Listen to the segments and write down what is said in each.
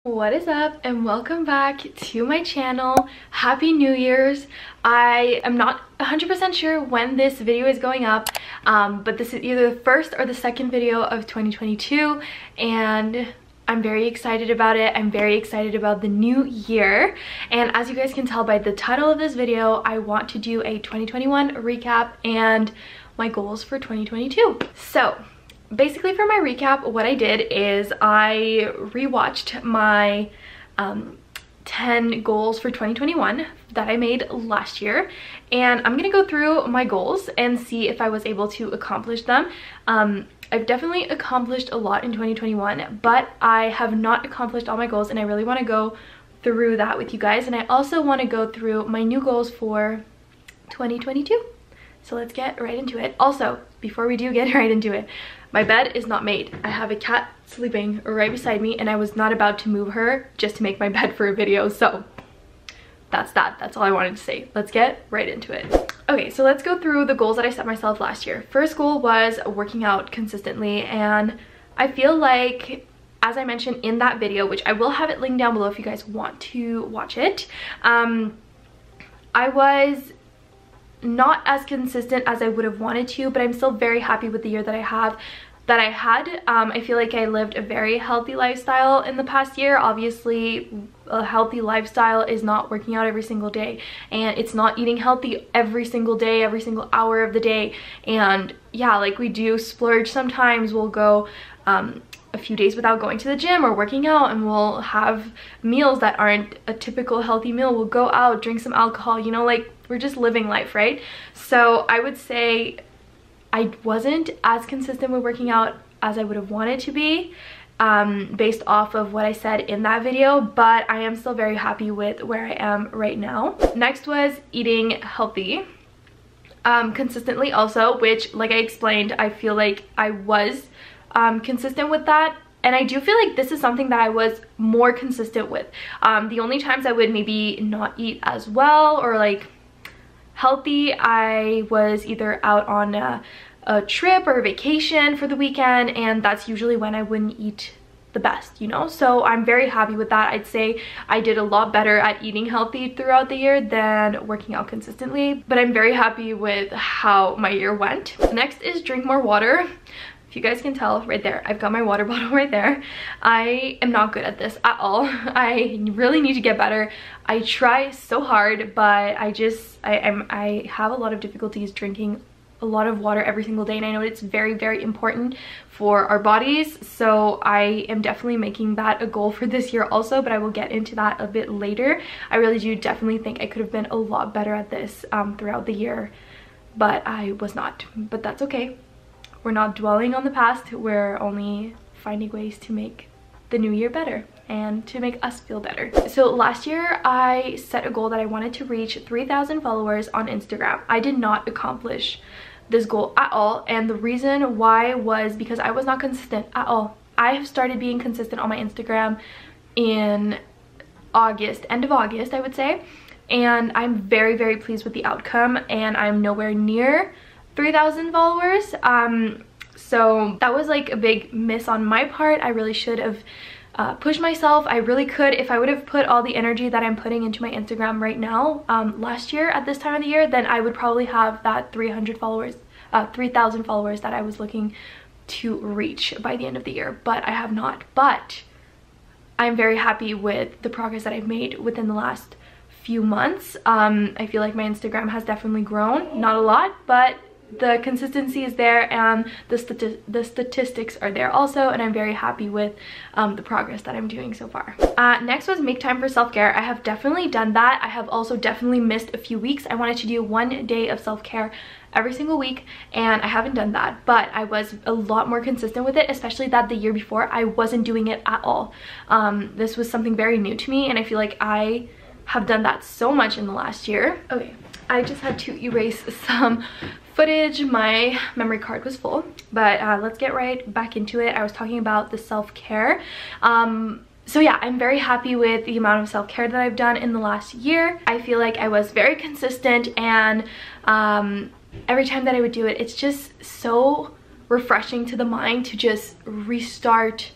What is up and welcome back to my channel. Happy New Year's. I am not 100% sure when this video is going up, but this is either the first or the second video of 2022 and I'm very excited about it. I'm very excited about the new year, and as you guys can tell by the title of this video, I want to do a 2021 recap and my goals for 2022. So basically, for my recap, what I did is I rewatched my 10 goals for 2021 that I made last year, and I'm gonna go through my goals and see if I was able to accomplish them. I've definitely accomplished a lot in 2021, but I have not accomplished all my goals, and I really want to go through that with you guys, and I also want to go through my new goals for 2022. So let's get right into it. Also, before we do get right into it, my bed is not made. I have a cat sleeping right beside me and I was not about to move her just to make my bed for a video. So that's that. That's all I wanted to say. Let's get right into it. Okay, so let's go through the goals that I set myself last year. First goal was working out consistently, and I feel like, as I mentioned in that video, which I will have it linked down below if you guys want to watch it, I was not as consistent as I would have wanted to, but I'm still very happy with the year that I had. I feel like I lived a very healthy lifestyle in the past year. Obviously, a healthy lifestyle is not working out every single day, and it's not eating healthy every single day, every single hour of the day. And yeah, like, we do splurge sometimes. We'll go a few days without going to the gym or working out, and we'll have meals that aren't a typical healthy meal. We'll go out, drink some alcohol, you know, like, we're just living life, right? So I would say I wasn't as consistent with working out as I would have wanted to be, based off of what I said in that video, but I am still very happy with where I am right now. Next was eating healthy consistently also, which, like I explained, I feel like I was consistent with that, and I do feel like this is something that I was more consistent with. The only times I would maybe not eat as well or like healthy, I was either out on a trip or a vacation for the weekend, and that's usually when I wouldn't eat the best, you know? So I'm very happy with that. I'd say I did a lot better at eating healthy throughout the year than working out consistently, but I'm very happy with how my year went. Next is drink more water. If you guys can tell right there, I've got my water bottle right there. I am not good at this at all. I really need to get better. I try so hard, but I have a lot of difficulties drinking a lot of water every single day, and I know it's very, very important for our bodies. So I am definitely making that a goal for this year also, but I will get into that a bit later. I really do definitely think I could have been a lot better at this throughout the year, but I was not. But that's okay. We're not dwelling on the past, we're only finding ways to make the new year better and to make us feel better. So last year I set a goal that I wanted to reach 3,000 followers on Instagram. I did not accomplish this goal at all, and the reason why was because I was not consistent at all. I have started being consistent on my Instagram in August, end of August I would say, and I'm very, very pleased with the outcome, and I'm nowhere near 3,000 followers. So that was like a big miss on my part. I really should have pushed myself. I really could. If I would have put all the energy that I'm putting into my Instagram right now, last year at this time of the year, then I would probably have that 3,000 followers that I was looking to reach by the end of the year, but I have not. But I'm very happy with the progress that I've made within the last few months. I feel like my Instagram has definitely grown, not a lot, but the consistency is there, and the statistics are there also, and I'm very happy with the progress that I'm doing so far. Next was make time for self-care. I have definitely done that. I have also definitely missed a few weeks. I wanted to do one day of self-care every single week, and I haven't done that, but I was a lot more consistent with it, especially that the year before I wasn't doing it at all. This was something very new to me, and I feel like I have done that so much in the last year. Okay, I just had to erase some footage. My memory card was full, but let's get right back into it. I was talking about the self-care. So yeah, I'm very happy with the amount of self-care that I've done in the last year. I feel like I was very consistent, and every time that I would do it, it's just so refreshing to the mind to just restart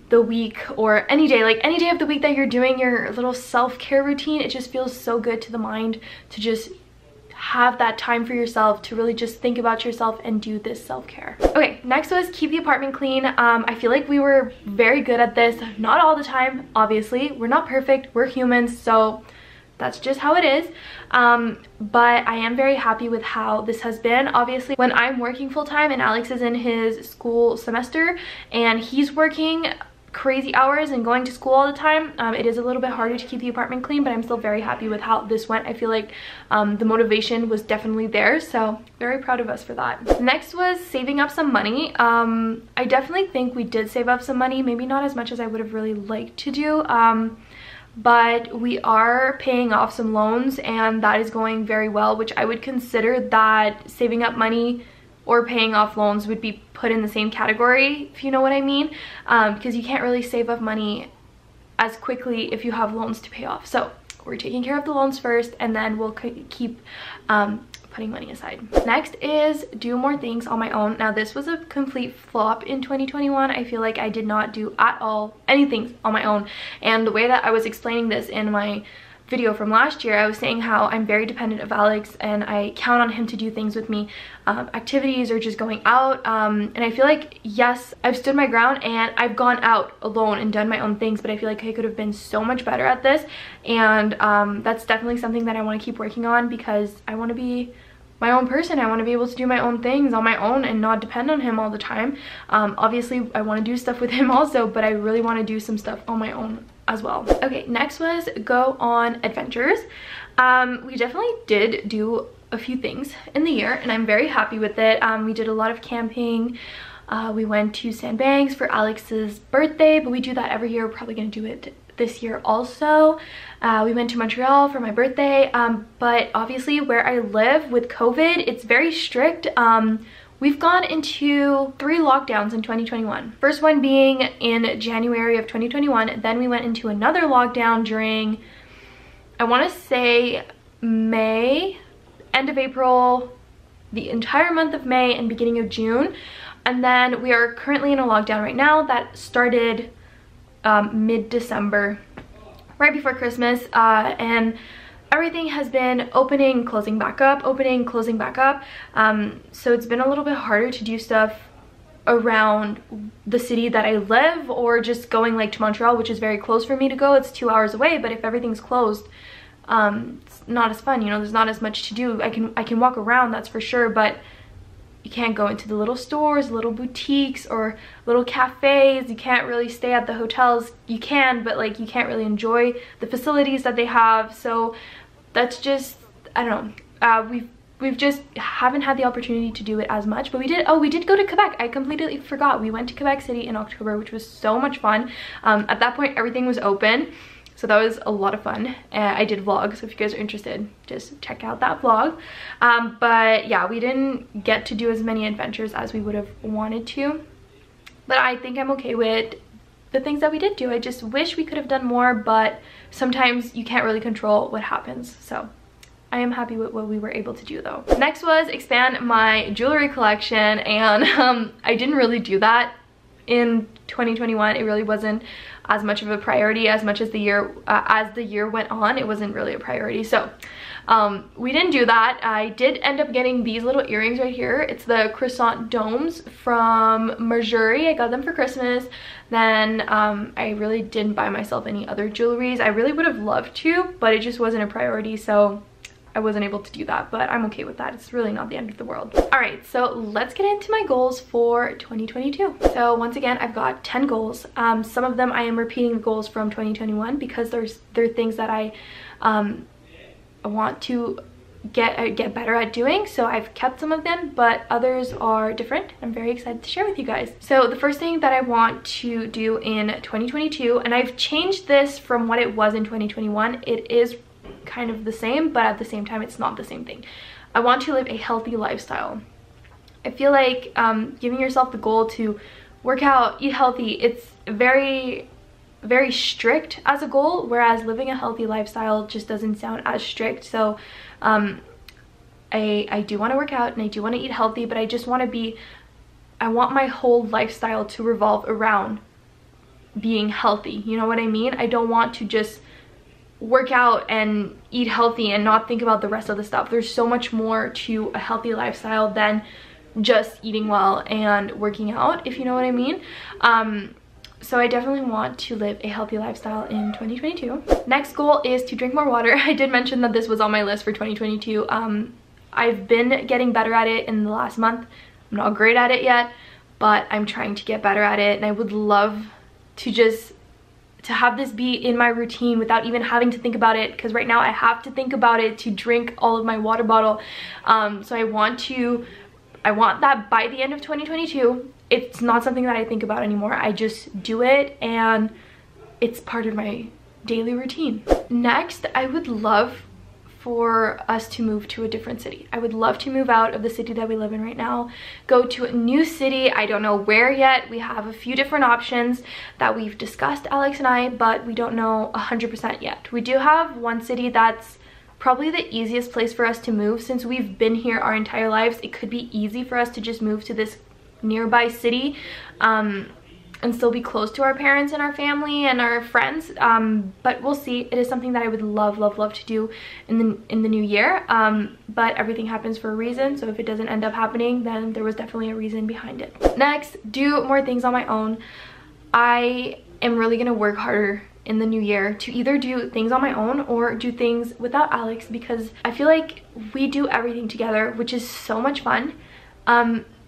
the week or any day, like any day of the week that you're doing your little self-care routine, it just feels so good to the mind to just have that time for yourself, to really just think about yourself and do this self-care. Okay, next was keep the apartment clean. I feel like we were very good at this, not all the time, obviously. We're not perfect, we're humans, so that's just how it is. But I am very happy with how this has been. Obviously, when I'm working full-time and Alex is in his school semester and he's working crazy hours and going to school all the time, it is a little bit harder to keep the apartment clean, but I'm still very happy with how this went. I feel like the motivation was definitely there, so very proud of us for that. Next was saving up some money. I definitely think we did save up some money, maybe not as much as I would have really liked to do, but we are paying off some loans and that is going very well, which I would consider that saving up money or paying off loans would be put in the same category, if you know what I mean, because you can't really save up money as quickly if you have loans to pay off. So we're taking care of the loans first and then we'll keep putting money aside. Next is do more things on my own. Now this was a complete flop in 2021. I feel like I did not do at all anything on my own, and the way that I was explaining this in my video from last year, I was saying how I'm very dependent of Alex and I count on him to do things with me, activities or just going out, and I feel like, yes, I've stood my ground and I've gone out alone and done my own things, but I feel like I could have been so much better at this, and that's definitely something that I want to keep working on because I want to be my own person. I want to be able to do my own things on my own and not depend on him all the time. Obviously I want to do stuff with him also, but I really want to do some stuff on my own as well. Okay, next was go on adventures. We definitely did do a few things in the year and I'm very happy with it. We did a lot of camping. We went to Sandbanks for Alex's birthday, but we do that every year. We're probably gonna do it this year also. We went to Montreal for my birthday, but obviously where I live with COVID, it's very strict. We've gone into 3 lockdowns in 2021. First one being in January of 2021. Then we went into another lockdown during, I want to say May, end of April, the entire month of May and beginning of June. And then we are currently in a lockdown right now that started mid-December, right before Christmas, and everything has been opening, closing back up, opening, closing back up. So it's been a little bit harder to do stuff around the city that I live, or just going like to Montreal, which is very close for me to go. It's 2 hours away, but if everything's closed, it's not as fun, you know, there's not as much to do. I can walk around, that's for sure, but you can't go into the little stores, little boutiques, or little cafes. You can't really stay at the hotels. You can, but like you can't really enjoy the facilities that they have. So that's just, I don't know. We've just haven't had the opportunity to do it as much, but we did go to Quebec. I completely forgot. We went to Quebec City in October, which was so much fun. At that point, everything was open. So that was a lot of fun. I did vlog, so if you guys are interested, just check out that vlog. But yeah, we didn't get to do as many adventures as we would have wanted to. But I think I'm okay with the things that we did do. I just wish we could have done more, but sometimes you can't really control what happens. So I am happy with what we were able to do though. Next was expand my jewelry collection, and I didn't really do that in 2021. It really wasn't as much of a priority as much as the year went on. It wasn't really a priority, so we didn't do that. I did end up getting these little earrings right here. It's the croissant domes from Missouri. I got them for Christmas. Then I really didn't buy myself any other jewelries. I really would have loved to, but it just wasn't a priority, so I wasn't able to do that, but I'm okay with that. It's really not the end of the world. All right, so let's get into my goals for 2022. So once again, I've got 10 goals. Some of them I am repeating the goals from 2021 because they're things that I want to get better at doing. So I've kept some of them, but others are different. I'm very excited to share with you guys. So the first thing that I want to do in 2022, and I've changed this from what it was in 2021, it is kind of the same, but at the same time it's not the same thing. I want to live a healthy lifestyle. I feel like giving yourself the goal to work out, eat healthy, it's very strict as a goal, whereas living a healthy lifestyle just doesn't sound as strict. So I do want to work out and I do want to eat healthy, but I just want to I want my whole lifestyle to revolve around being healthy. You know what I mean? I don't want to just work out and eat healthy and not think about the rest of the stuff. There's so much more to a healthy lifestyle than just eating well and working out, if you know what I mean. So I definitely want to live a healthy lifestyle in 2022. Next goal is to drink more water. I did mention that this was on my list for 2022. I've been getting better at it in the last month. I'm not great at it yet, but I'm trying to get better at it, and I would love to have this be in my routine without even having to think about it, because right now I have to think about it to drink all of my water bottle. So I want that by the end of 2022. It's not something that I think about anymore. I just do it, and it's part of my daily routine. Next, I would love for us to move to a different city. I would love to move out of the city that we live in right now, go to a new city. I don't know where yet. We have a few different options that we've discussed, Alex and I, but we don't know 100% yet. We do have one city that's probably the easiest place for us to move. Since we've been here our entire lives, it could be easy for us to just move to this nearby city and still be close to our parents and our family and our friends, but we'll see. It is something that I would love to do in the new year, but everything happens for a reason, so if it doesn't end up happening, then there was definitely a reason behind it. Next, do more things on my own. I am really gonna work harder in the new year to either do things on my own or do things without Alex, because I feel like we do everything together, which is so much fun.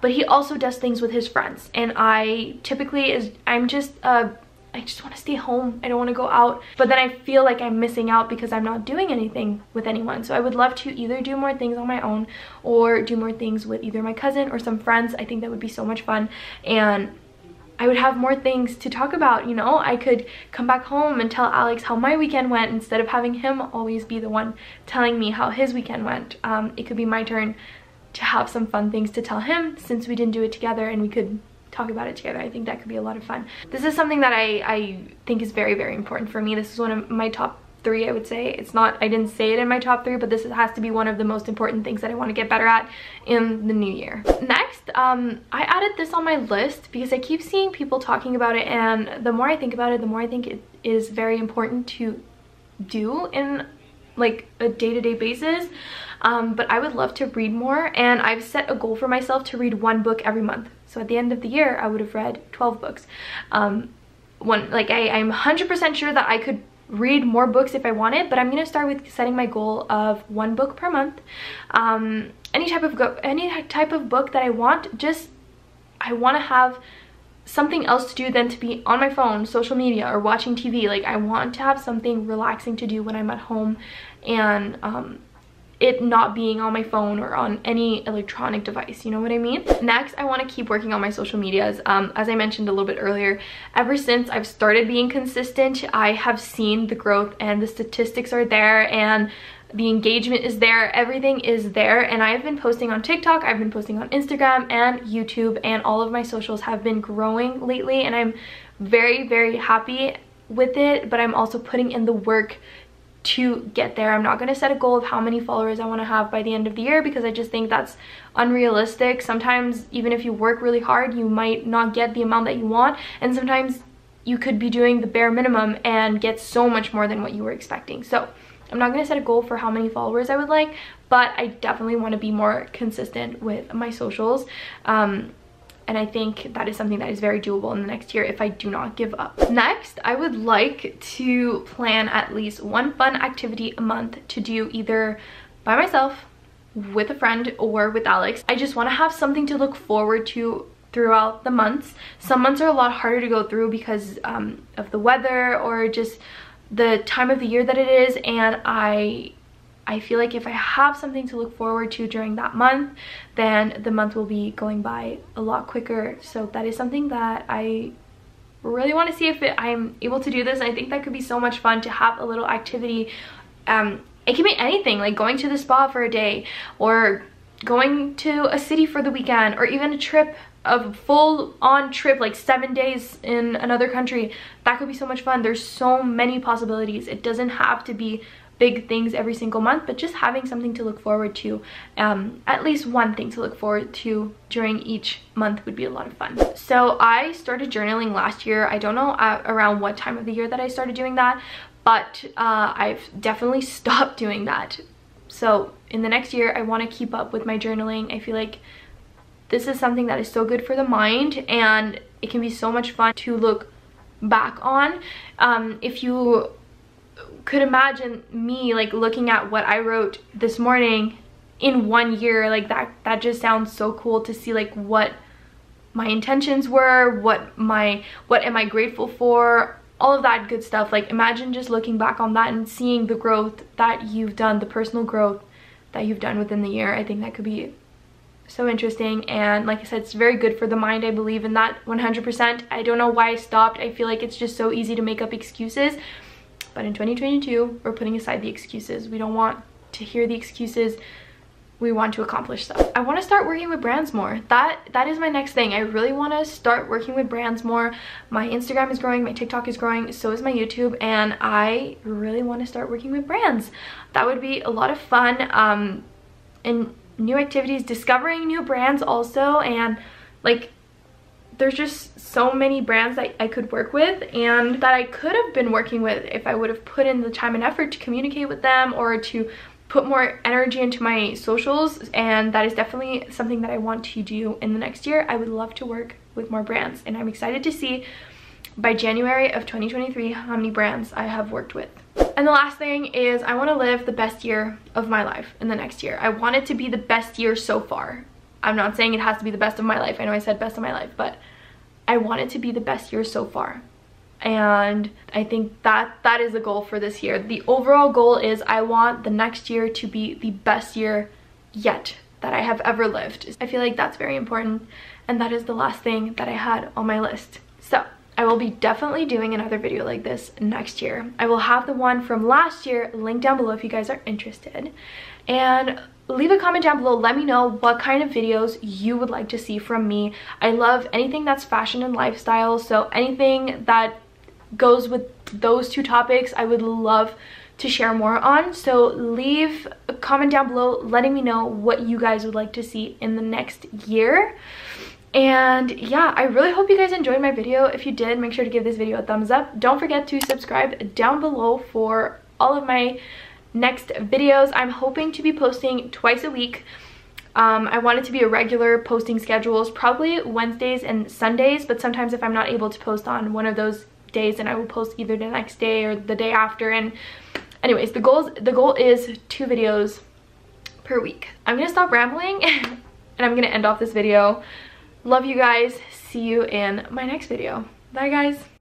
But he also does things with his friends, and I typically I just want to stay home. I don't want to go out, but then I feel like I'm missing out because I'm not doing anything with anyone. So I would love to either do more things on my own or do more things with either my cousin or some friends. I think that would be so much fun, and I would have more things to talk about, you know? I could come back home and tell Alex how my weekend went instead of having him always be the one telling me how his weekend went. It could be my turn to have some fun things to tell him, since we didn't do it together and we could talk about it together. I think that could be a lot of fun. This is something that I think is very, very important for me. This is one of my top 3, I would say. It's not, I didn't say it in my top 3, but this has to be one of the most important things that I want to get better at in the new year. Next, I added this on my list because I keep seeing people talking about it, and the more I think about it, the more I think it is very important to do in like a day-to-day basis. But I would love to read more, and I've set a goal for myself to read 1 book every month. So at the end of the year, I would have read 12 books. I'm 100% sure that I could read more books if I wanted, but I'm gonna start with setting my goal of 1 book per month. Any type of book that I want. Just I want to have something else to do than to be on my phone, social media, or watching TV. Like, I want to have something relaxing to do when I'm at home, and it not being on my phone or on any electronic device, you know what I mean? Next, I want to keep working on my social medias. As I mentioned a little bit earlier, ever since I've started being consistent, I have seen the growth, and the statistics are there, and the engagement is there. Everything is there, and I've been posting on TikTok, I've been posting on Instagram and YouTube, and all of my socials have been growing lately, and I'm very, very happy with it, but I'm also putting in the work to get there. I'm not going to set a goal of how many followers I want to have by the end of the year, because I just think that's unrealistic. Sometimes even if you work really hard, you might not get the amount that you want, and sometimes you could be doing the bare minimum and get so much more than what you were expecting. So I'm not going to set a goal for how many followers I would like, but I definitely want to be more consistent with my socials. And I think that is something that is very doable in the next year if I do not give up. Next, I would like to plan at least 1 fun activity a month to do either by myself, with a friend, or with Alex. I just want to have something to look forward to throughout the months. Some months are a lot harder to go through because of the weather or just the time of the year that it is, and I feel like if I have something to look forward to during that month, then the month will be going by a lot quicker. So that is something that I really want to see if I'm able to do this. I think that could be so much fun to have a little activity. It can be anything, like going to the spa for a day, or going to a city for the weekend, or even a trip, a full-on trip, like 7 days in another country. That could be so much fun. There's so many possibilities. It doesn't have to be big things every single month, but just having something to look forward to, at least one thing to look forward to during each month would be a lot of fun. So I started journaling last year. I don't know around what time of the year that I started doing that, but I've definitely stopped doing that. So in the next year, I want to keep up with my journaling. I feel like this is something that is so good for the mind, and it can be so much fun to look back on. If you could imagine me like looking at what I wrote this morning in 1 year, like that just sounds so cool to see like what my intentions were, what am I grateful for, all of that good stuff. Like imagine just looking back on that and seeing the growth that you've done, the personal growth that you've done within the year. I think that could be so interesting, and like I said, it's very good for the mind. I believe in that 100%. I don't know why I stopped. I feel like it's just so easy to make up excuses, but in 2022 we're putting aside the excuses. We don't want to hear the excuses. We want to accomplish stuff. I want to start working with brands more. That is my next thing. I really want to start working with brands more. My Instagram is growing, my TikTok is growing, so is my YouTube, and I really want to start working with brands. That would be a lot of fun, and new activities, discovering new brands also, and like there's just so many brands that I could work with and that I could have been working with if I would have put in the time and effort to communicate with them or to put more energy into my socials, and that is definitely something that I want to do in the next year. I would love to work with more brands, and I'm excited to see by January of 2023 how many brands I have worked with. And the last thing is I want to live the best year of my life in the next year. I want it to be the best year so far. I'm not saying it has to be the best of my life. I know I said best of my life, but I want it to be the best year so far. And I think that is the goal for this year. The overall goal is I want the next year to be the best year yet that I have ever lived. I feel like that's very important, and that is the last thing that I had on my list. So I will be definitely doing another video like this next year. I will have the one from last year linked down below if you guys are interested. And leave a comment down below. Let me know what kind of videos you would like to see from me. I love anything that's fashion and lifestyle, so anything that goes with those two topics I would love to share more on. So leave a comment down below letting me know what you guys would like to see in the next year. And yeah, I really hope you guys enjoyed my video. If you did, make sure to give this video a thumbs up. Don't forget to subscribe down below for all of my next videos. I'm hoping to be posting twice a week. I want it to be a regular posting schedules, probably Wednesdays and Sundays, but sometimes if I'm not able to post on one of those days, then I will post either the next day or the day after. And anyways, the goal is 2 videos per week. I'm gonna stop rambling and I'm gonna end off this video. Love you guys. See you in my next video. Bye guys.